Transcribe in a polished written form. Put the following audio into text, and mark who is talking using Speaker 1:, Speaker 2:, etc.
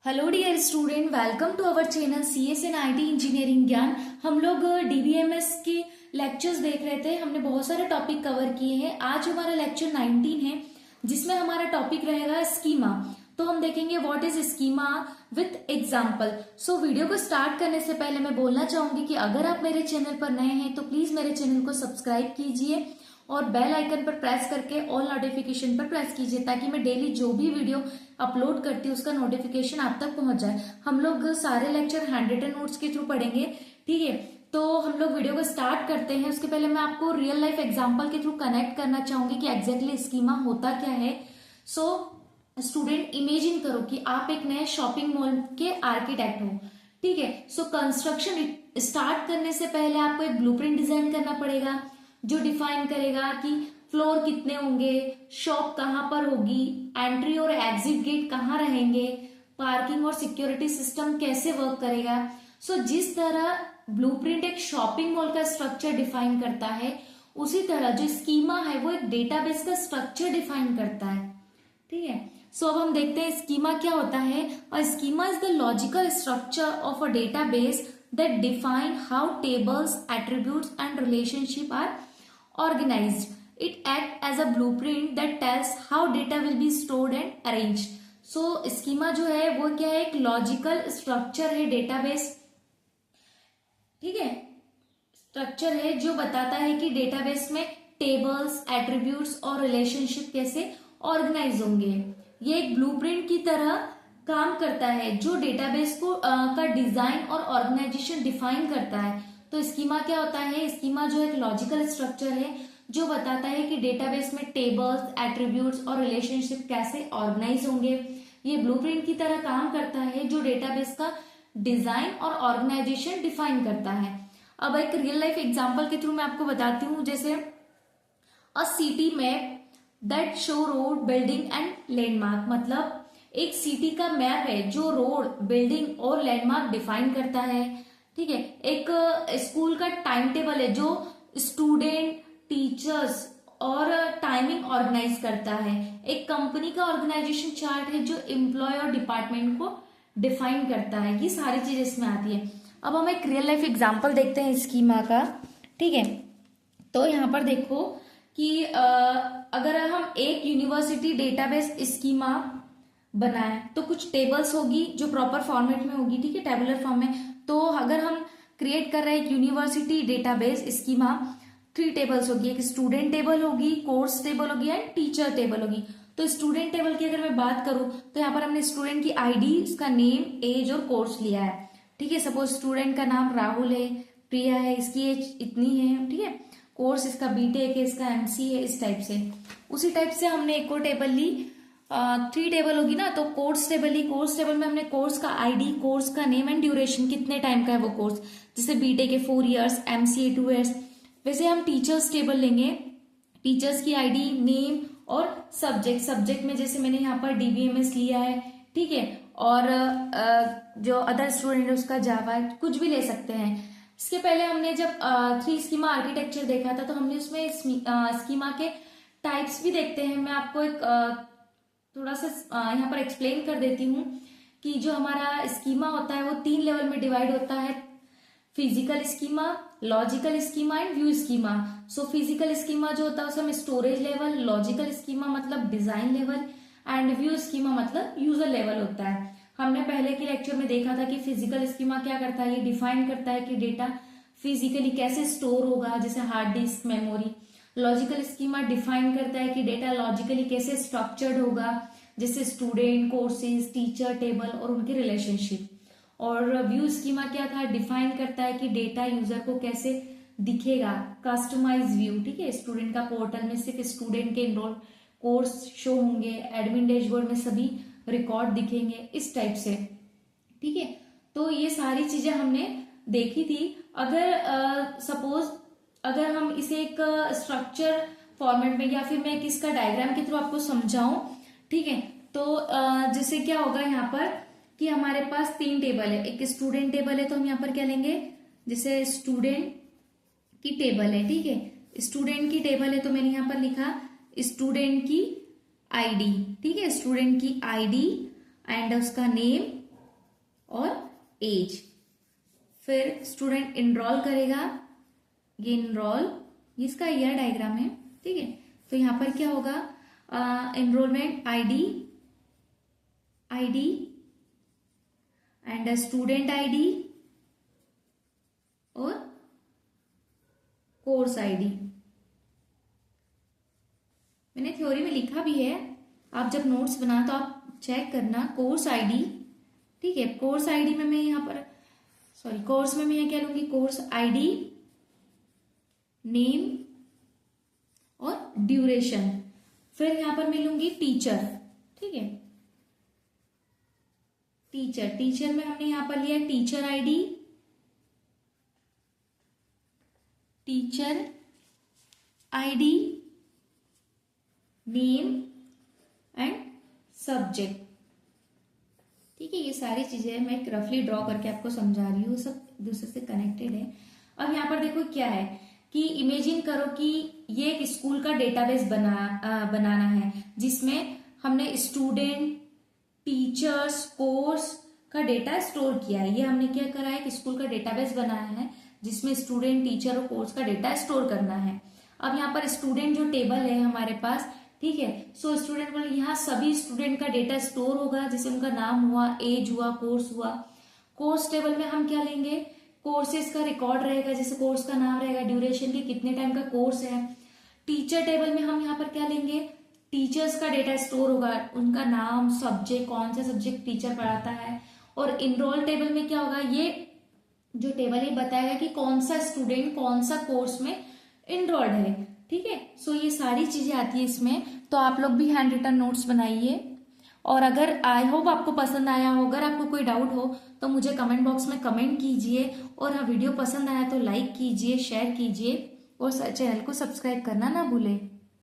Speaker 1: Hello dear student, welcome to our channel CS and IT engineering Gyan. हम लोग DBMS के lectures देख रहे थे। हमने बहुत सारे टॉपिक कवर किए हैं। आज हमारा लेक्चर 19 है, जिसमें हमारा टॉपिक रहेगा स्कीमा। तो हम देखेंगे what is schema with example. So video को स्टार्ट करने से पहले मैं बोलना चाहूंगी कि अगर आप मेरे चैनल पर नए हैं तो प्लीज मेरे चैनल को सब्सक्राइब कीजिए और बेल आइकन पर प्रेस करके ऑल नोटिफिकेशन पर प्रेस कीजिए, ताकि मैं डेली जो भी वीडियो अपलोड करती हूँ उसका नोटिफिकेशन आप तक पहुंच जाए। हम लोग सारे लेक्चर हैंड रिटन नोट्स के थ्रू पढ़ेंगे, ठीक है। तो हम लोग वीडियो को स्टार्ट करते हैं। उसके पहले मैं आपको रियल लाइफ एग्जांपल के थ्रू कनेक्ट करना चाहूंगी कि एग्जैक्टली स्कीमा होता क्या है। सो स्टूडेंट, इमेजिन करो कि आप एक नए शॉपिंग मॉल के आर्किटेक्ट हो, ठीक है। सो कंस्ट्रक्शन स्टार्ट करने से पहले आपको एक ब्लूप्रिंट डिजाइन करना पड़ेगा, जो डिफाइन करेगा कि फ्लोर कितने होंगे, शॉप कहां पर होगी, एंट्री और एग्जिट गेट कहां रहेंगे, पार्किंग और सिक्योरिटी सिस्टम कैसे वर्क करेगा। सो जिस तरह ब्लूप्रिंट एक शॉपिंग मॉल का स्ट्रक्चर डिफाइन करता है, उसी तरह जो स्कीमा है वो एक डेटाबेस का स्ट्रक्चर डिफाइन करता है, ठीक है। सो अब हम देखते हैं स्कीमा क्या होता है। और schema is the logical structure of a database that define how tables, attributes and relationship are organized. It acts as a blueprint that tells how data will be stored and arranged. So schema जो है वो क्या है, एक logical structure है database, ठीक है। Structure है जो बताता है कि डेटाबेस में टेबल्स, एट्रीब्यूट्स और रिलेशनशिप कैसे ऑर्गेनाइज होंगे। ये एक ब्लूप्रिंट की तरह काम करता है जो डेटाबेस को का डिजाइन और ऑर्गेनाइजेशन डिफाइन करता है। तो स्कीमा क्या होता है? स्कीमा जो एक लॉजिकल स्ट्रक्चर है जो बताता है कि डेटाबेस में टेबल्स, एट्रीब्यूट्स और रिलेशनशिप कैसे ऑर्गेनाइज होंगे। ये ब्लूप्रिंट की तरह काम करता है जो डेटाबेस का डिजाइन और ऑर्गेनाइजेशन डिफाइन करता है। अब एक रियल लाइफ एग्जाम्पल के थ्रू मैं आपको बताती हूँ, जैसे अ city map that show road, building and landmark. मतलब एक सिटी का मैप है जो रोड, बिल्डिंग और लैंडमार्क डिफाइन करता है, ठीक है। एक स्कूल का टाइम टेबल है जो स्टूडेंट, टीचर्स और टाइमिंग ऑर्गेनाइज करता है। एक कंपनी का ऑर्गेनाइजेशन चार्ट है जो एम्प्लॉय और डिपार्टमेंट को डिफाइन करता है। ये सारी चीजें इसमें आती है। अब हम एक रियल लाइफ एग्जाम्पल देखते हैं स्कीमा का, ठीक है। तो यहाँ पर देखो कि अगर हम एक यूनिवर्सिटी डेटाबेस स्कीमा बनाए तो कुछ टेबल्स होगी जो प्रॉपर फॉर्मेट में होगी, ठीक है, टेबुलर फॉर्म में। तो अगर हम क्रिएट कर रहे हैं एक यूनिवर्सिटी डेटाबेस स्कीमा, 3 टेबल्स होगी। एक स्टूडेंट टेबल होगी, कोर्स टेबल होगी एंड टीचर टेबल होगी। तो स्टूडेंट टेबल की अगर मैं बात करूं तो यहाँ पर हमने स्टूडेंट की ID, इसका नेम, एज और कोर्स लिया है, ठीक है। सपोज स्टूडेंट का नाम राहुल है, प्रिया है, इसकी एज इतनी है, ठीक है। कोर्स इसका BTech है, इसका MC है, इस टाइप से। उसी टाइप से हमने एक और टेबल ली, 3 टेबल होगी ना, तो कोर्स टेबल ही। कोर्स टेबल में हमने कोर्स का ID, कोर्स का नेम एंड ड्यूरेशन, कितने टाइम का है वो कोर्स, जैसे BTech के 4 इयर्स, MCA 2 इयर्स। वैसे हम टीचर्स टेबल लेंगे, टीचर्स की ID, नेम और सब्जेक्ट। सब्जेक्ट में जैसे मैंने यहाँ पर DBMS लिया है, ठीक है। और जो अदर स्टूडेंट है उसका जावा, कुछ भी ले सकते हैं। इसके पहले हमने जब 3 स्कीमा आर्किटेक्चर देखा था तो हमने उसमें स्कीमा के टाइप्स भी देखते हैं। मैं आपको एक थोड़ा सा यहाँ पर एक्सप्लेन कर देती हूँ कि जो हमारा स्कीमा होता है वो 3 लेवल में डिवाइड होता है: physical schema, logical schema and view schema. So physical schema जो होता है उसे हम स्टोरेज लेवल, लॉजिकल स्कीमा मतलब design level and view schema मतलब यूजर लेवल होता है। हमने पहले के लेक्चर में देखा था कि फिजिकल स्कीमा क्या करता है, ये डिफाइन करता है कि डेटा फिजिकली कैसे स्टोर होगा, जैसे hard disk, memory. Logical schema define करता है कि डेटा लॉजिकली कैसे स्ट्रक्चर्ड होगा, जैसे स्टूडेंट, कोर्सेज, टीचर टेबल और उनके रिलेशनशिप। और व्यू स्कीमा क्या था, डिफाइन करता है कि डेटा यूजर को कैसे दिखेगा, कस्टमाइज व्यू, ठीक है। स्टूडेंट का पोर्टल में सिर्फ स्टूडेंट के इनरोल कोर्स शो होंगे, एडमिन डैशबोर्ड में सभी रिकॉर्ड दिखेंगे, इस टाइप से, ठीक है। तो ये सारी चीजें हमने देखी थी। अगर सपोज अगर हम इसे एक स्ट्रक्चर फॉर्मेट में या फिर मैं किसका डायग्राम के थ्रू आपको समझाऊं, ठीक है। तो जैसे क्या होगा यहाँ पर कि हमारे पास 3 टेबल है। एक स्टूडेंट टेबल है तो हम यहाँ पर क्या लेंगे, जैसे स्टूडेंट की टेबल है, ठीक है। स्टूडेंट की टेबल है तो मैंने यहाँ पर लिखा स्टूडेंट की ID, ठीक है। स्टूडेंट की ID एंड उसका नेम और एज। फिर स्टूडेंट इनरोल करेगा, ये इनरोल, इसका ईयर डायग्राम है, ठीक है। तो यहाँ पर क्या होगा, enrolment ID and student ID और कोर्स आईडी। मैंने थ्योरी में लिखा भी है, आप जब नोट्स बना तो आप चेक करना। कोर्स आईडी, ठीक है। कोर्स आईडी में मैं यहाँ पर कोर्स में मैं यहाँ क्या लूंगी, कोर्स आईडी, नेम और ड्यूरेशन। फिर यहाँ पर मैं लूंगी टीचर, ठीक है। टीचर में हमने यहाँ पर लिया teacher ID, name and subject, ठीक है। ये सारी चीजें मैं रफली ड्रॉ करके आपको समझा रही हूँ, सब दूसरे से कनेक्टेड है। अब यहाँ पर देखो क्या है कि इमेजिन करो कि ये एक स्कूल का डेटाबेस बनाना है, जिसमें हमने स्टूडेंट, टीचर्स, कोर्स का डेटा स्टोर किया है। ये हमने क्या करा है, एक स्कूल का डेटाबेस बनाया है जिसमें स्टूडेंट, टीचर और कोर्स का डेटा स्टोर करना है। अब यहाँ पर स्टूडेंट जो टेबल है हमारे पास, ठीक है। सो स्टूडेंट बोले यहाँ सभी स्टूडेंट का डेटा स्टोर होगा, जैसे उनका नाम हुआ, एज हुआ, कोर्स हुआ। कोर्स टेबल में हम क्या लेंगे, कोर्सेज का रिकॉर्ड रहेगा, जैसे कोर्स का नाम रहेगा, ड्यूरेशन की, कितने टाइम का कोर्स है। टीचर टेबल में हम यहाँ पर क्या लेंगे, टीचर्स का डेटा स्टोर होगा, उनका नाम, सब्जेक्ट, कौन सा सब्जेक्ट टीचर पढ़ाता है। और इनरोल टेबल में क्या होगा, ये जो टेबल है बताएगा कि कौन सा स्टूडेंट कौन सा कोर्स में इनरोल्ड है, ठीक है। सो ये सारी चीजें आती है इसमें। तो आप लोग भी हैंड रिटन नोट्स बनाइए, और अगर आई होप आपको पसंद आया हो, अगर आपको कोई डाउट हो तो मुझे कमेंट बॉक्स में कमेंट कीजिए, और हाँ वीडियो पसंद आया तो लाइक कीजिए, शेयर कीजिए, और चैनल को सब्सक्राइब करना ना भूलें।